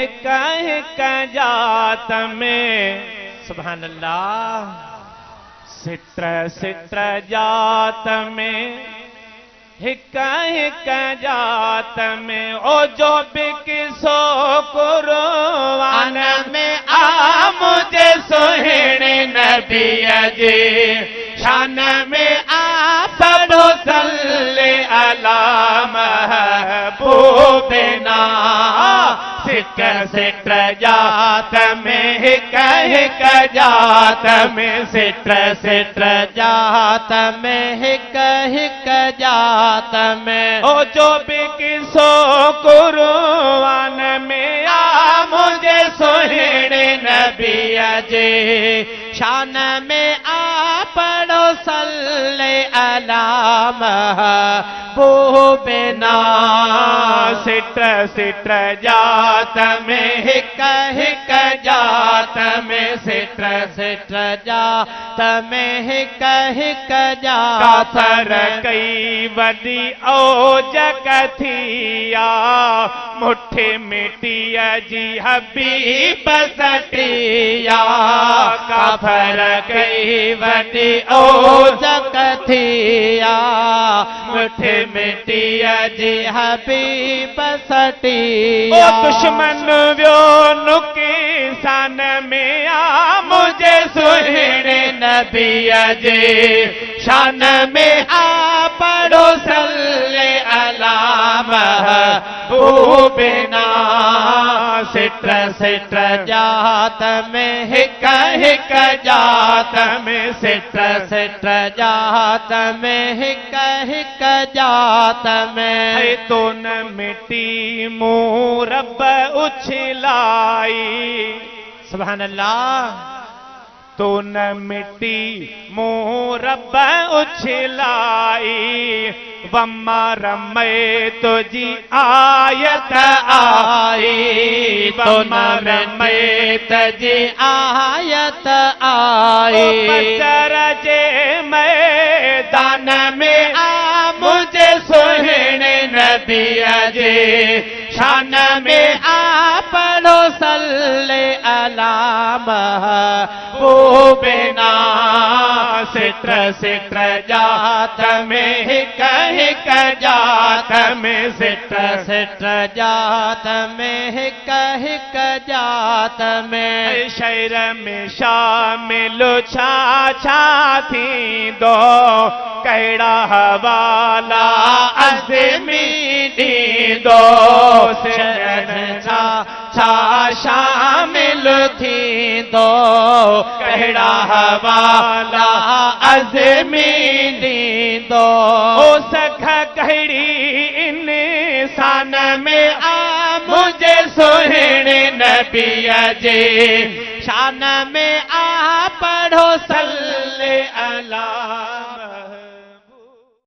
हिक जात में सुभान अल्लाह सित्र जात में हिक जात में ओ जो बिकिसो कुरआन में आ मुझे सुहिणे नबी जे शान में आ पढ़ो सल्ले अला महबूबना सित्र जात में हिक जात में सित्र जात में हिक जात में ओ जो बिकिसो कुरआन में आ मुझे सुहिणे नबी जे शान में आ पढ़ो सल्ले अला महबूबना सित्र जात में हिक जात में सित्र जात में हिक जात काफर कई वडी ओ जगथिया मुठे मिटिया जी हबीब सटिया काफर कई वडी ओ जगथिया मुठे मिटिया जी हबीब सटिया ओ दुश्मन व्यो नुकसान में आ मुझे सुहिणे नबी जे शान में आ पढ़ो सल्ले अला महबूबना सित्र जात में हिक जात में सित्र जात में हिक जात में है तो न मिट्टी मुँह रब उछलाई सुभान अल्लाह तो न मिट्टी मुँह रब उछलाई वम्मा रमे तुझी आयत आई वम्मा रमे तुझी आयत आई दरजे मैदान में आ मुझे सुहिणे नबी जे शान में आ पढ़ो सल्ले अला महबूबना सित्र जात में हिक जात में सित्र जात में हिक जात में शहर में शामिल छा थी दो कहिड़ा हवाला अज़मी दी दो छा शामिल थी दो कहिड़ा हवाला अज़मी दी दो ओ सख कहिड़ी इंसान में आ मुझे सुहिणे नबी जे शान में आ पढ़ो सल्ले अला